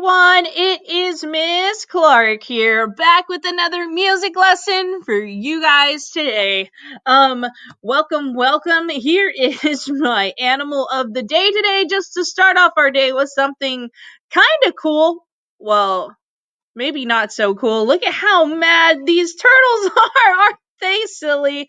everyone, it is Miss Clark here, back with another music lesson for you guys today. Welcome. Here is my animal of the day today, just to start off our day with something kind of cool. Well, maybe not so cool. Look at how mad these turtles are. Aren't they silly?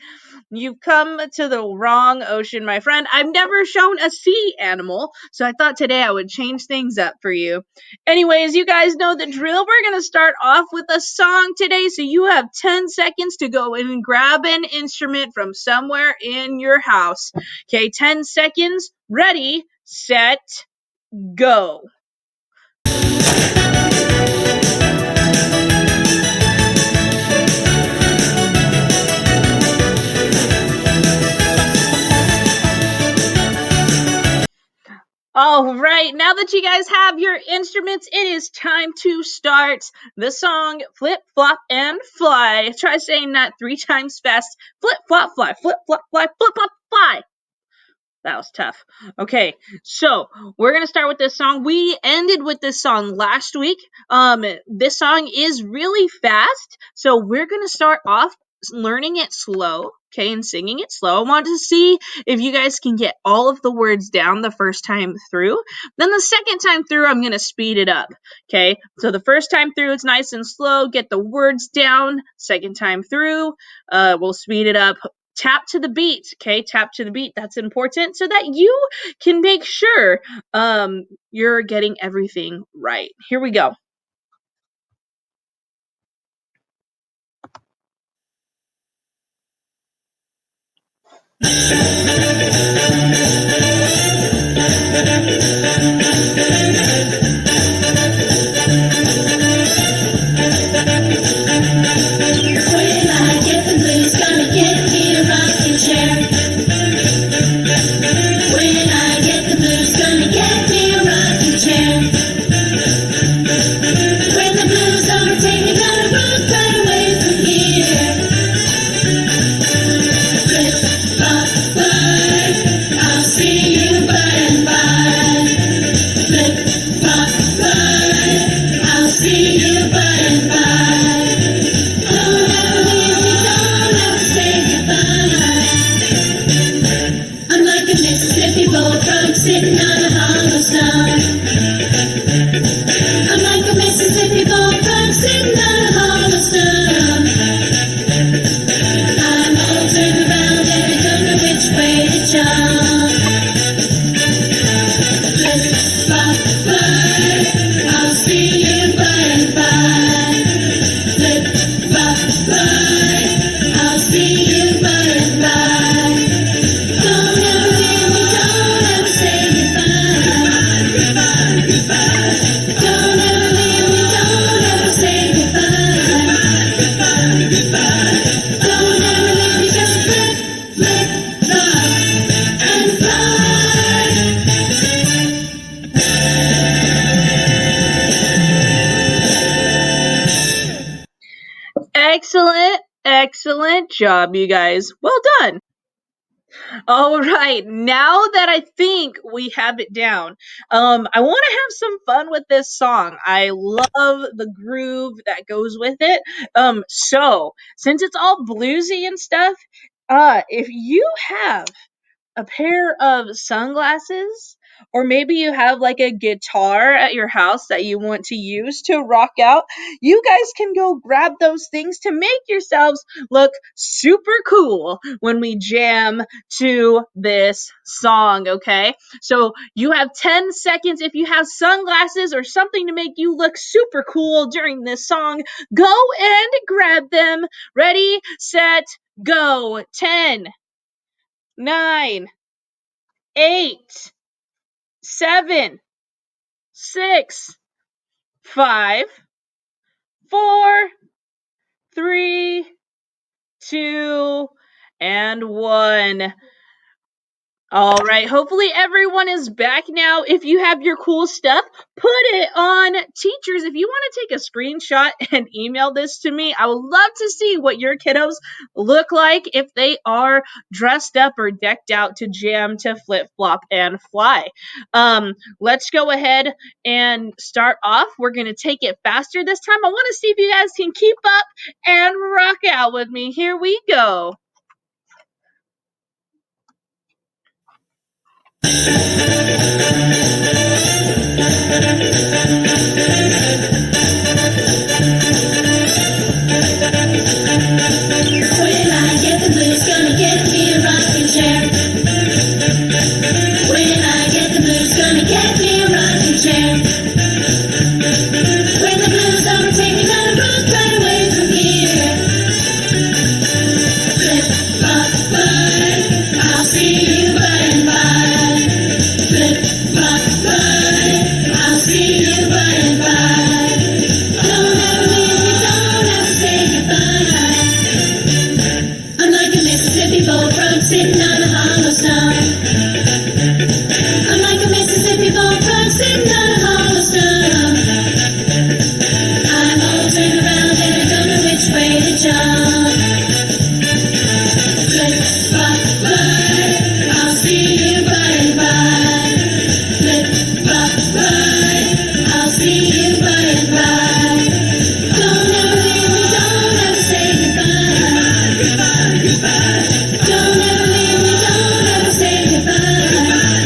You've come to the wrong ocean, my friend. I've never shown a sea animal, so I thought today I would change things up for you. Anyways, you guys know the drill. We're going to start off with a song today, so you have 10 seconds to go and grab an instrument from somewhere in your house. Okay, 10 seconds. Ready, set, go. All right, now that you guys have your instruments, it is time to start the song Flip, Flop, and Fly. Try saying that 3 times fast. Flip, flop, fly, flip, flop, fly, flip, flop, fly. That was tough. Okay, so we're gonna start with this song. We ended with this song last week. This song is really fast, so we're gonna start off learning it slow, okay, and singing it slow. I want to see if you guys can get all of the words down the first time through. Then the second time through, I'm gonna speed it up, okay? So the first time through, it's nice and slow. Get the words down. Second time through, we'll speed it up. Tap to the beat, okay? Tap to the beat. That's important so that you can make sure you're getting everything right. Here we go. Excellent job, you guys. Well done. All right, now that I think we have it down, I want to have some fun with this song. I love the groove that goes with it. So since it's all bluesy and stuff, if you have a pair of sunglasses, or maybe you have like a guitar at your house that you want to use to rock out, you guys can go grab those things to make yourselves look super cool when we jam to this song, okay? So you have 10 seconds. If you have sunglasses or something to make you look super cool during this song, go and grab them. Ready, set, go. 10, 9, 8, 7, 6, 5, 4, 3, 2, and 1. All right. Hopefully everyone is back now. If you have your cool stuff, put it on. Teachers, if you want to take a screenshot and email this to me, I would love to see what your kiddos look like if they are dressed up or decked out to jam, to flip flop and fly. Let's go ahead and start off. We're going to take it faster this time. I want to see if you guys can keep up and rock out with me. Here we go. When I get the blues, gonna get me a rocking chair. When I get the blues, gonna get me a rocking chair. When the blues overtake me, gonna rock right away from here. Flip, flop, fly, I'll see you by and by. Flip, flop, fly, I'll see you by and by. Don't ever leave me, don't ever say goodbye. I'm like a Mississippi bullfrog sitting on a hollow stump. I'm like a Mississippi bullfrog sitting on a hollow stump. I'm all turned around and I don't know which way to jump. Flip, flop, fly, I'll see you by and by. Flip, flop, fly, I'll see you by and by. Don't ever leave me, don't ever say goodbye. Goodbye, goodbye. Don't ever leave me, don't ever say goodbye.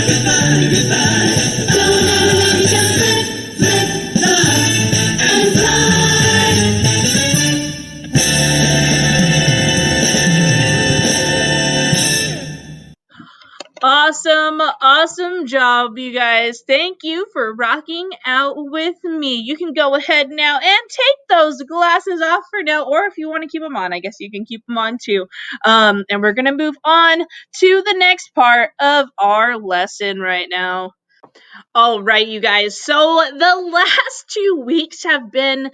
Goodbye, goodbye. Don't ever leave me, just flip, flip, flop, and fly. Awesome job, you guys. Thank you for rocking out with me. You can go ahead now and take those glasses off for now, or if you want to keep them on, I guess you can keep them on too. And we're going to move on to the next part of our lesson right now. All right, you guys. So the last 2 weeks have been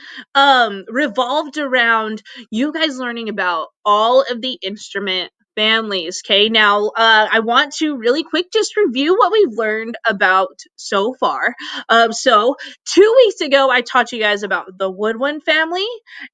revolved around you guys learning about all of the instrument families. Okay, now I want to really quick just review what we've learned about so far. So 2 weeks ago, I taught you guys about the woodwind family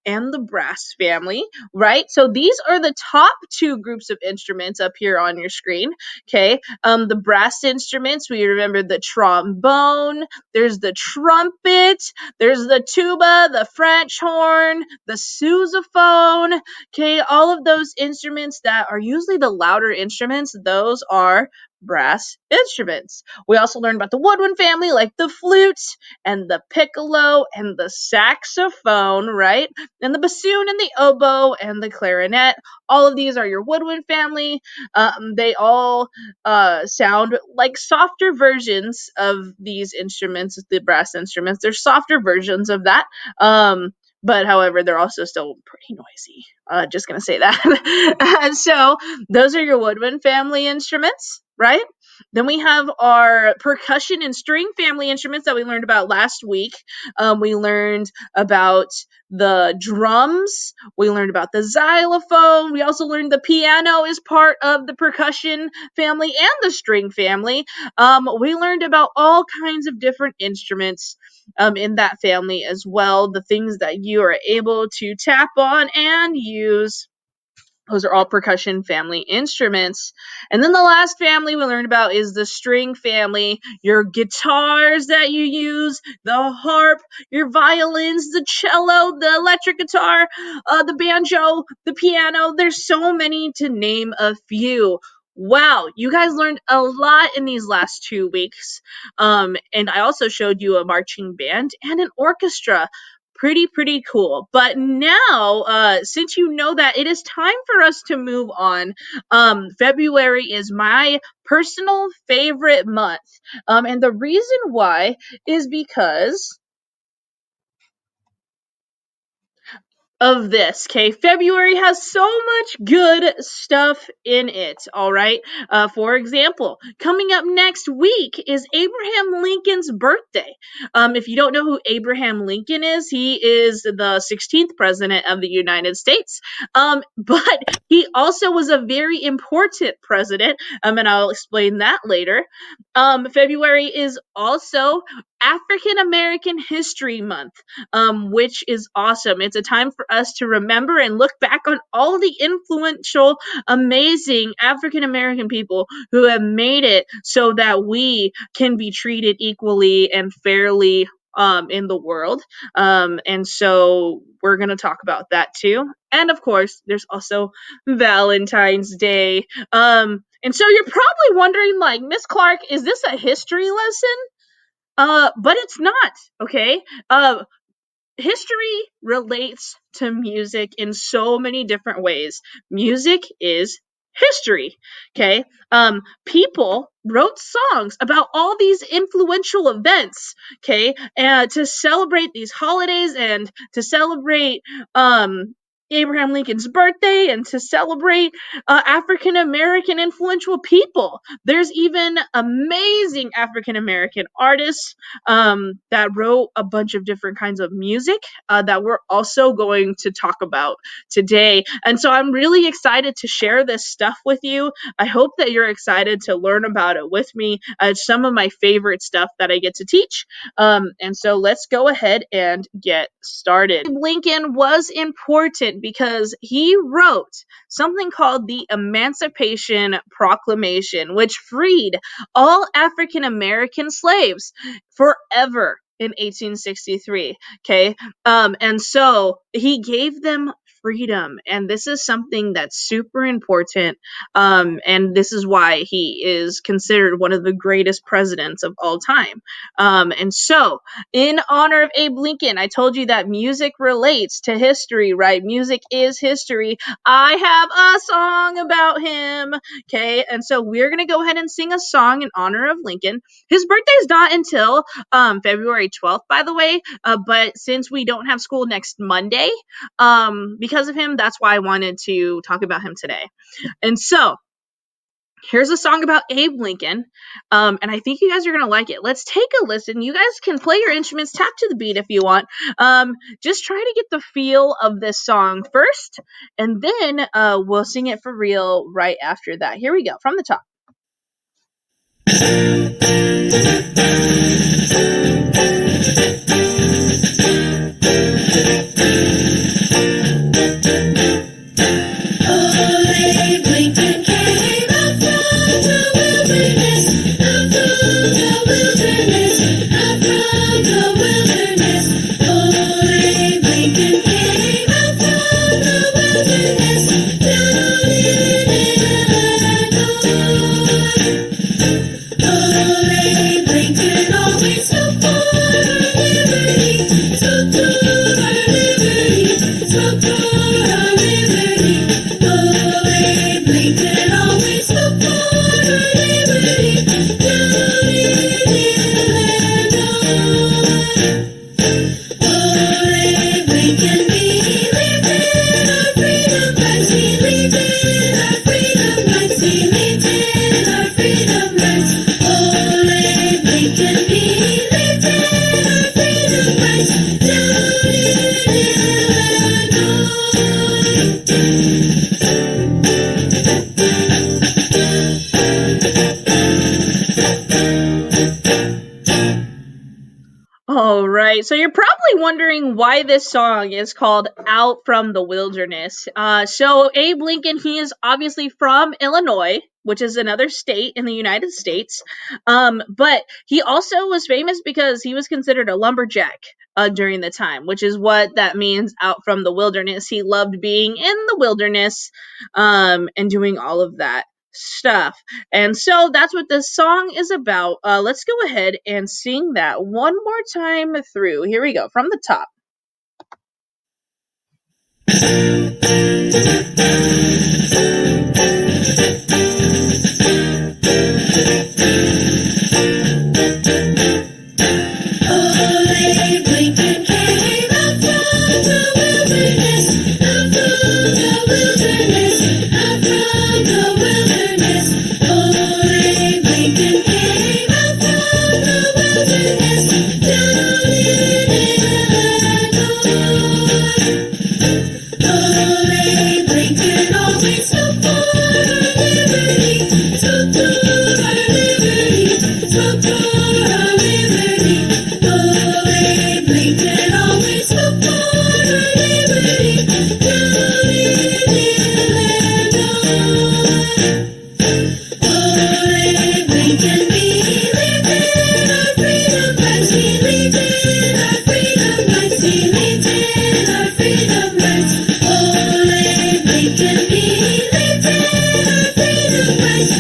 and the brass family, right? So these are the top two groups of instruments up here on your screen. Okay, the brass instruments, we remember the trombone, there's the trumpet, there's the tuba, the French horn, the sousaphone. Okay, all of those instruments that are usually the louder instruments, those are brass instruments. We also learned about the woodwind family, like the flute and the piccolo and the saxophone, right? And the bassoon and the oboe and the clarinet. All of these are your woodwind family. They all sound like softer versions of these instruments, the brass instruments. They're softer versions of that. But however, they're also still pretty noisy. Just gonna say that. And so those are your woodwind family instruments, right? Then we have our percussion and string family instruments that we learned about last week. We learned about the drums. We learned about the xylophone. We also learned the piano is part of the percussion family and the string family. We learned about all kinds of different instruments in that family as well. The things that you are able to tap on and use. Those are all percussion family instruments. And then the last family we learned about is the string family. Your guitars that you use, the harp, your violins, the cello, the electric guitar, the banjo, the piano. There's so many to name a few. Wow, you guys learned a lot in these last 2 weeks. And I also showed you a marching band and an orchestra. Pretty cool. But now, since you know that, it is time for us to move on. February is my personal favorite month. And the reason why is because of this. Okay, February has so much good stuff in it. All right. For example, coming up next week is Abraham Lincoln's birthday. If you don't know who Abraham Lincoln is, he is the 16th president of the United States. But he also was a very important president. And I'll explain that later. February is also African American History Month, which is awesome. It's a time for us to remember and look back on all the influential, amazing African American people who have made it so that we can be treated equally and fairly in the world. And so we're going to talk about that too. And of course, there's also Valentine's Day. And so you're probably wondering, like, Miss Clark, is this a history lesson? But it's not, okay? History relates to music in so many different ways. Music is history, okay? People wrote songs about all these influential events, okay? And to celebrate these holidays and to celebrate Abraham Lincoln's birthday and to celebrate African American influential people. There's even amazing African American artists that wrote a bunch of different kinds of music that we're also going to talk about today. And so I'm really excited to share this stuff with you. I hope that you're excited to learn about it with me. It's some of my favorite stuff that I get to teach. And so let's go ahead and get started. Lincoln was important because he wrote something called the Emancipation Proclamation, which freed all African American slaves forever in 1863. Okay. And so he gave them freedom, and this is something that's super important, and this is why he is considered one of the greatest presidents of all time. And so in honor of Abe Lincoln, I told you that music relates to history, right? Music is history. I have a song about him. Okay, and so we're gonna go ahead and sing a song in honor of Lincoln. His birthday is not until February 12th, by the way, but since we don't have school next Monday, because of him, that's why I wanted to talk about him today. And so here's a song about Abe Lincoln, and I think you guys are gonna like it. Let's take a listen. You guys can play your instruments, tap to the beat if you want. Just try to get the feel of this song first, and then we'll sing it for real right after that. Here we go, from the top. All right, so you're probably wondering why this song is called Out from the Wilderness. So Abe Lincoln, he is obviously from Illinois, which is another state in the United States. But he also was famous because he was considered a lumberjack during the time, which is what that means, out from the wilderness. He loved being in the wilderness and doing all of that stuff. And so that's what this song is about. Let's go ahead and sing that one more time through. Here we go, from the top. Abe Lincoln came out from the wilderness. we can believe in our freedom rights. Believe in our freedom rights. Believe in our freedom rights. We can believe in our freedom rights.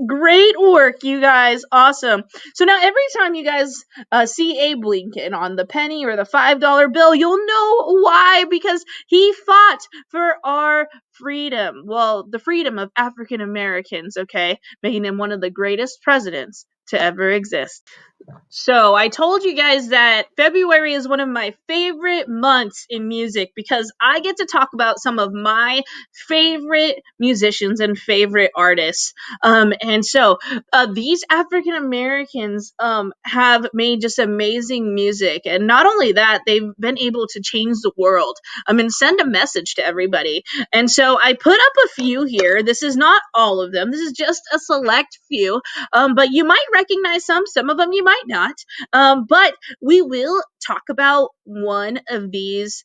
Great work, you guys. Awesome. So now every time you guys see Abe Lincoln on the penny or the $5 bill, you'll know why, because he fought for our freedom. Well, the freedom of African Americans, okay, making him one of the greatest presidents to ever exist. So I told you guys that February is one of my favorite months in music because I get to talk about some of my favorite musicians and favorite artists. And so these African Americans have made just amazing music. And not only that, they've been able to change the world and send a message to everybody. And so I put up a few here. This is not all of them. This is just a select few. But you might recognize some of them you might not. But we will talk about one of these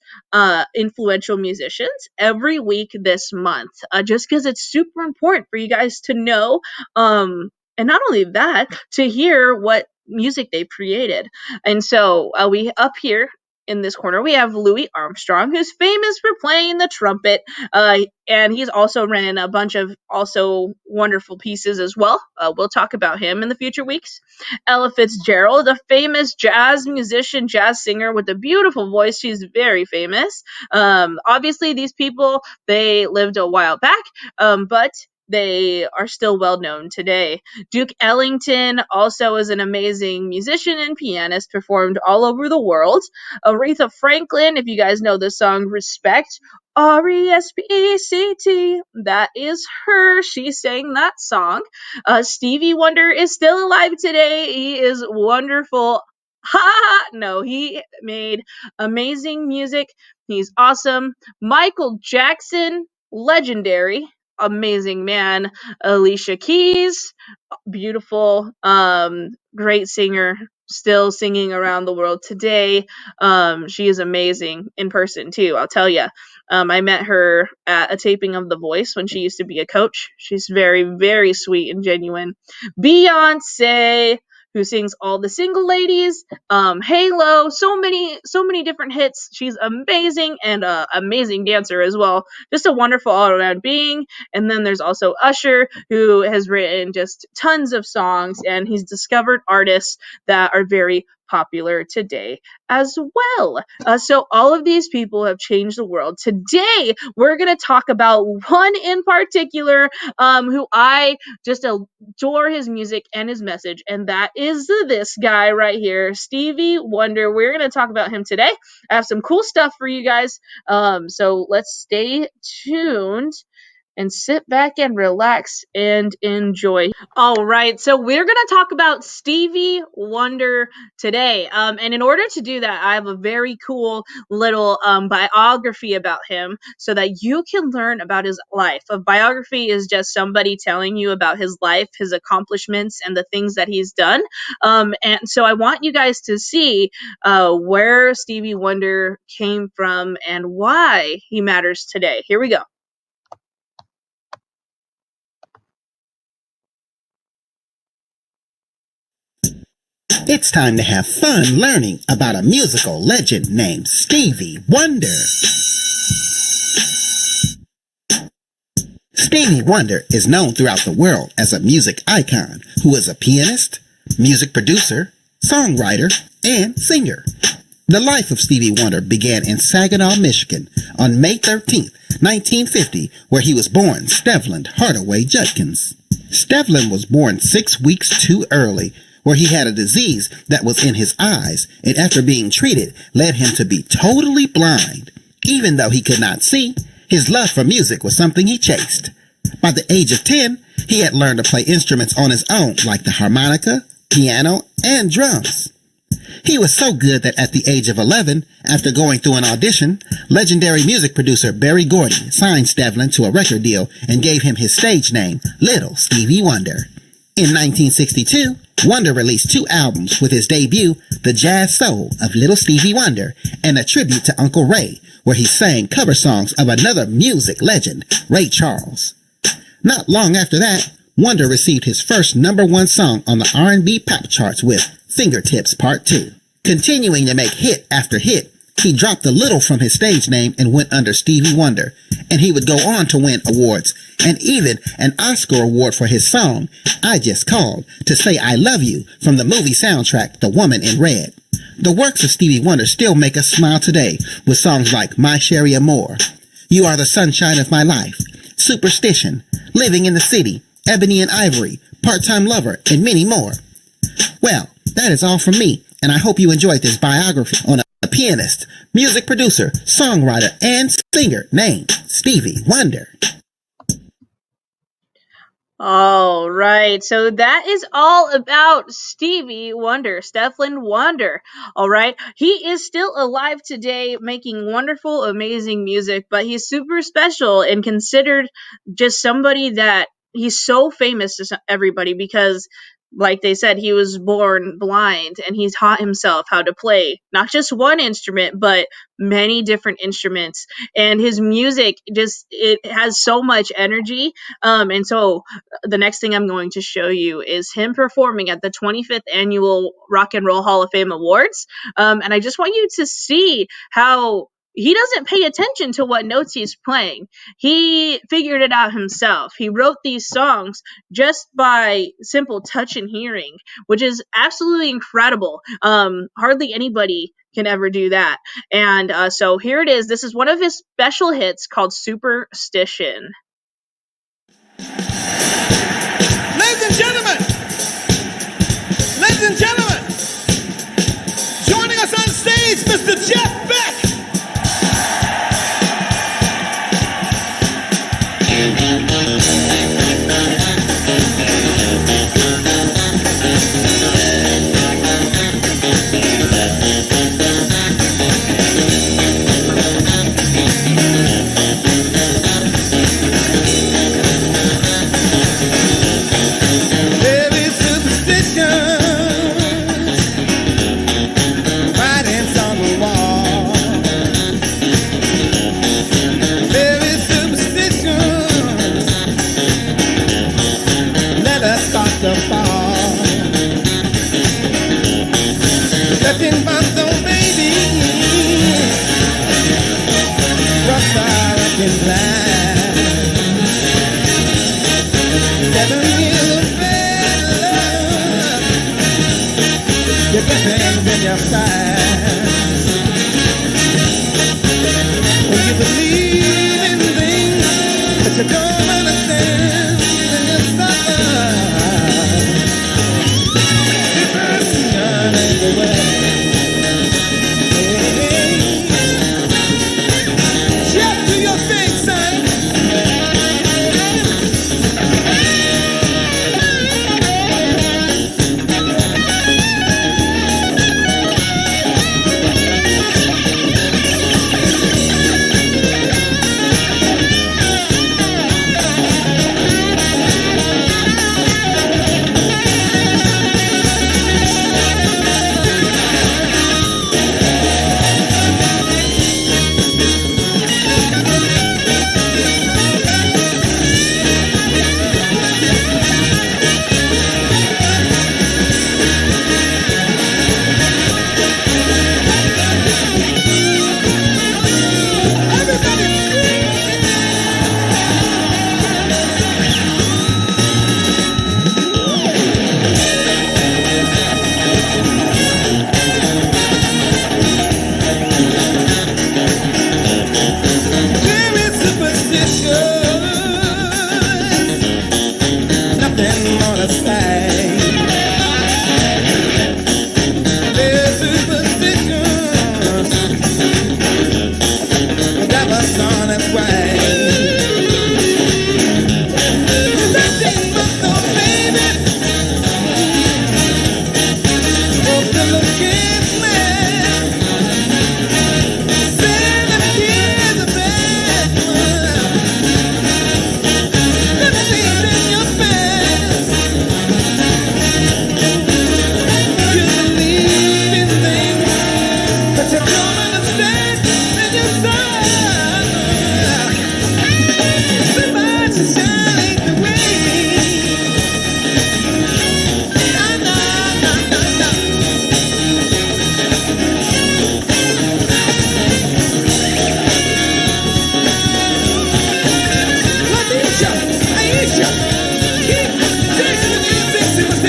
influential musicians every week this month, just because it's super important for you guys to know, and not only that, to hear what music they created. And so we up here in this corner, we have Louis Armstrong, who's famous for playing the trumpet, and he's also written a bunch of also wonderful pieces as well. We'll talk about him in the future weeks. Ella Fitzgerald, a famous jazz musician, jazz singer with a beautiful voice. She's very famous. Obviously, these people, they lived a while back, but they are still well known today. Duke Ellington also is an amazing musician and pianist, performed all over the world. Aretha Franklin, if you guys know the song Respect, R-E-S-P-E-C-T, that is her. She sang that song. Stevie Wonder is still alive today. He is wonderful. Ha! No, he made amazing music. He's awesome. Michael Jackson, legendary. Amazing man. Alicia Keys, beautiful, great singer, still singing around the world today. She is amazing in person too, I'll tell you. I met her at a taping of The Voice when she used to be a coach. She's very, very sweet and genuine. Beyonce, who sings all the single ladies, Halo, so many different hits. She's amazing and an amazing dancer as well. Just a wonderful all-around being. And then there's also Usher, who has written just tons of songs, and he's discovered artists that are very popular today as well. So all of these people have changed the world. Today, we're going to talk about one in particular who I just adore his music and his message, and that is this guy right here, Stevie Wonder. We're going to talk about him today. I have some cool stuff for you guys, so let's stay tuned and sit back and relax and enjoy. All right, so we're going to talk about Stevie Wonder today. And in order to do that, I have a very cool little biography about him so that you can learn about his life. A biography is just somebody telling you about his life, his accomplishments, and the things that he's done. And so I want you guys to see where Stevie Wonder came from and why he matters today. Here we go. It's time to have fun learning about a musical legend named Stevie Wonder. Stevie Wonder is known throughout the world as a music icon who is a pianist, music producer, songwriter, and singer. The life of Stevie Wonder began in Saginaw, Michigan on May 13, 1950, where he was born Stevland Hardaway Judkins. Stevland was born 6 weeks too early, where he had a disease that was in his eyes, and after being treated, led him to be totally blind. Even though he could not see, his love for music was something he chased. By the age of 10, he had learned to play instruments on his own, like the harmonica, piano, and drums. He was so good that at the age of 11, after going through an audition, legendary music producer Berry Gordy signed Stevland to a record deal and gave him his stage name, Little Stevie Wonder. In 1962, Wonder released 2 albums with his debut, The Jazz Soul of Little Stevie Wonder, and a tribute to Uncle Ray, where he sang cover songs of another music legend, Ray Charles. Not long after that, Wonder received his first #1 song on the R&B pop charts with Fingertips Part 2. Continuing to make hit after hit, he dropped a little from his stage name and went under Stevie Wonder, and he would go on to win awards, and even an Oscar award for his song, I Just Called to Say I Love You, from the movie soundtrack The Woman in Red. The works of Stevie Wonder still make us smile today with songs like My Sherry Amore, You Are the Sunshine of My Life, Superstition, Living in the City, Ebony and Ivory, Part-Time Lover, and many more. Well, that is all from me, and I hope you enjoyed this biography on a pianist, music producer, songwriter, and singer named Stevie Wonder. All right, so that is all about Stevie Wonder, Stefflin Wonder. All right, he is still alive today, making wonderful, amazing music, but he's super special and considered just somebody that he's so famous to everybody because, like they said, he was born blind and he taught himself how to play not just one instrument, but many different instruments. And his music it has so much energy. And so the next thing I'm going to show you is him performing at the 25th Annual Rock and Roll Hall of Fame Awards. And I just want you to see how he doesn't pay attention to what notes he's playing. He figured it out himself. He wrote these songs just by simple touch and hearing, which is absolutely incredible. Hardly anybody can ever do that. And so here it is. This is one of his special hits called Superstition. Ladies and gentlemen, joining us on stage, Mr. Jeff Beck. When you believe in things that you don't understand, then you suffer. Depression is the way. Jeff, do your thing, son.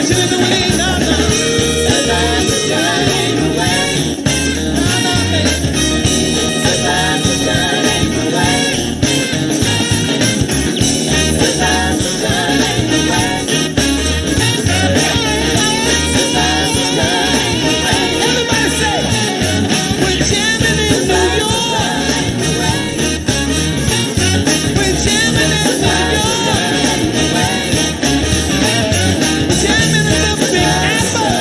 Dancing in the wind, no, no. Survive the sun ain't the way. No, no, baby. Survive the sun ain't the way. Survive the sun ain't the way. Survive the sun ain't the way. Everybody say, we're jamming in New York. We're jamming in New York. We're jamming in the Big Apple.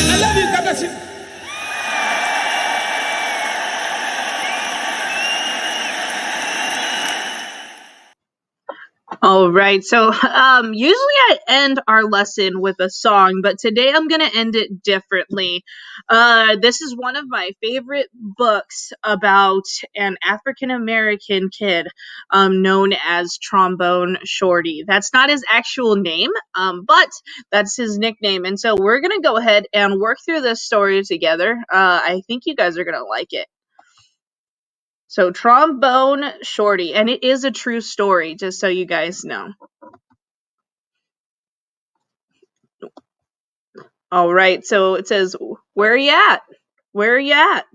I love you. God bless you. All right. So, usually I end our lesson with a song, but today I'm going to end it differently. This is one of my favorite books about an African American kid, known as Trombone Shorty. That's not his actual name, but that's his nickname. And so we're going to go ahead and work through this story together. I think you guys are going to like it. So, Trombone Shorty, and it is a true story, just so you guys know. All right, so it says, where are you at? Where are you at?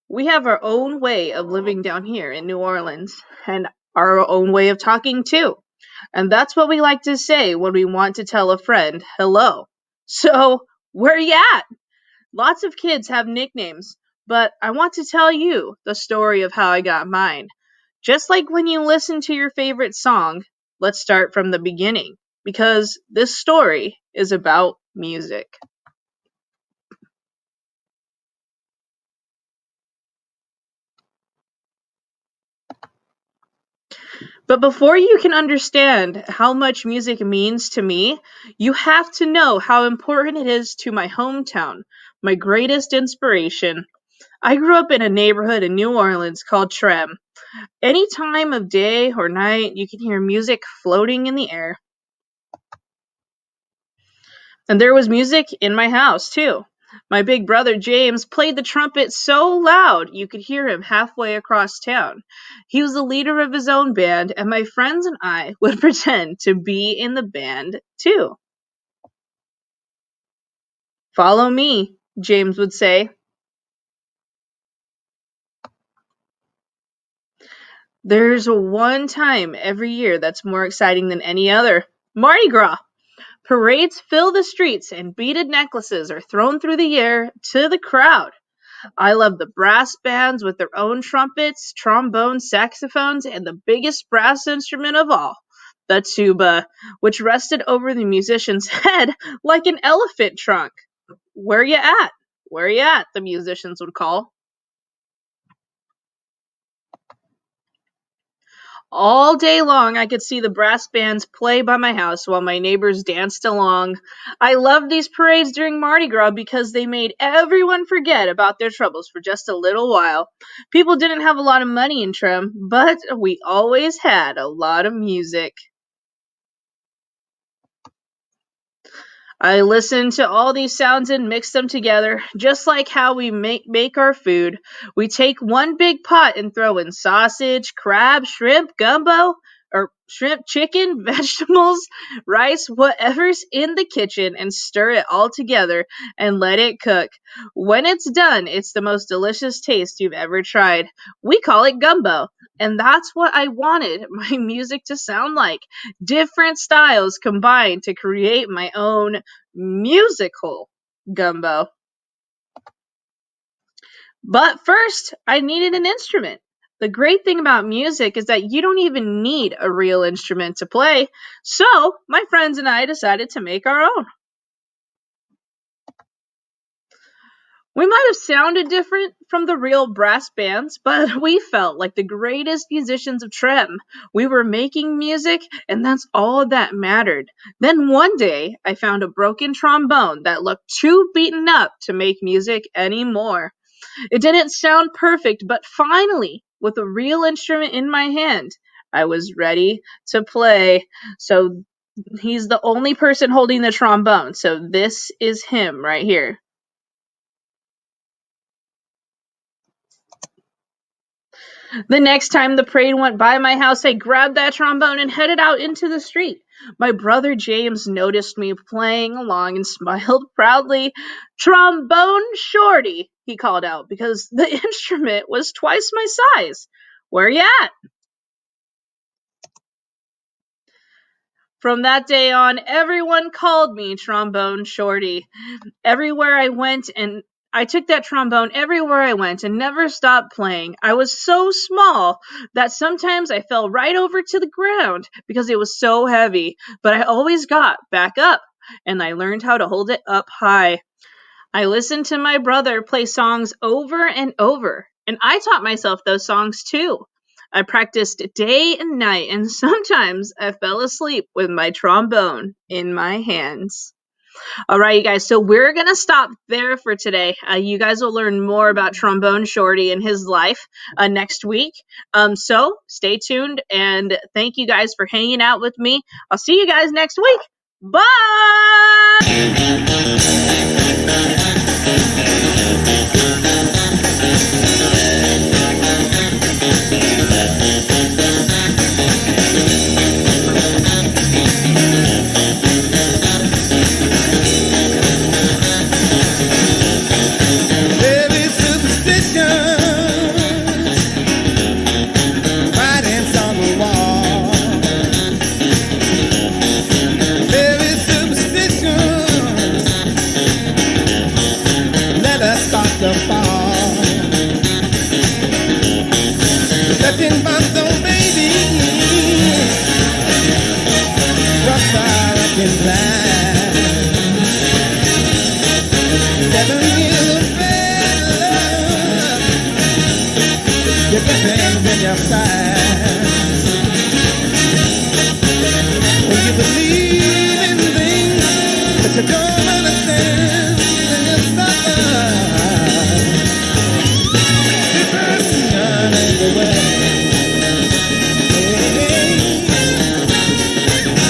We have our own way of living down here in New Orleans, and our own way of talking too. And that's what we like to say when we want to tell a friend hello. So, where are you at? Lots of kids have nicknames, but I want to tell you the story of how I got mine. Just like when you listen to your favorite song, let's start from the beginning, because this story is about music. But before you can understand how much music means to me, you have to know how important it is to my hometown, my greatest inspiration. I grew up in a neighborhood in New Orleans called Trem. Any time of day or night, you can hear music floating in the air. And there was music in my house, too. My big brother James played the trumpet so loud you could hear him halfway across town. He was the leader of his own band, and my friends and I would pretend to be in the band, too. Follow me, James would say. There's one time every year that's more exciting than any other. Mardi Gras. Parades fill the streets and beaded necklaces are thrown through the air to the crowd. I love the brass bands with their own trumpets, trombones, saxophones, and the biggest brass instrument of all, the tuba, which rested over the musician's head like an elephant trunk. Where you at? Where you at? The musicians would call. All day long, I could see the brass bands play by my house while my neighbors danced along. I loved these parades during Mardi Gras because they made everyone forget about their troubles for just a little while. People didn't have a lot of money in Trem, but we always had a lot of music. I listened to all these sounds and mixed them together, just like how we make our food. We take one big pot and throw in sausage, crab, shrimp, gumbo, or shrimp, chicken, vegetables, rice, whatever's in the kitchen, and stir it all together and let it cook. When it's done, it's the most delicious taste you've ever tried. We call it gumbo. And that's what I wanted my music to sound like. Different styles combined to create my own musical gumbo. But first, I needed an instrument. The great thing about music is that you don't even need a real instrument to play. So, my friends and I decided to make our own. We might have sounded different from the real brass bands, but we felt like the greatest musicians of Trem. We were making music, and that's all that mattered. Then one day, I found a broken trombone that looked too beaten up to make music anymore. It didn't sound perfect, but finally, with a real instrument in my hand, I was ready to play. So he's the only person holding the trombone. So this is him right here. The next time the parade went by my house, I grabbed that trombone and headed out into the street. My brother James noticed me playing along and smiled proudly. "Trombone Shorty," he called out, because the instrument was twice my size. "Where you at?" From that day on, everyone called me Trombone Shorty. Everywhere I went, and I took that trombone everywhere I went and never stopped playing. I was so small that sometimes I fell right over to the ground because it was so heavy, but I always got back up, and I learned how to hold it up high. I listened to my brother play songs over and over, and I taught myself those songs too. I practiced day and night, and sometimes I fell asleep with my trombone in my hands. All right, you guys. So we're going to stop there for today. You guys will learn more about Trombone Shorty and his life next week. So stay tuned, and thank you guys for hanging out with me. I'll see you guys next week. Bye! Very superstitious writings on the wall. Very superstitious. Let us start to fall. Touching my soul, baby. Rough fire and blind. 7 years of bad love. You got things in your side. When you believe in things that you don't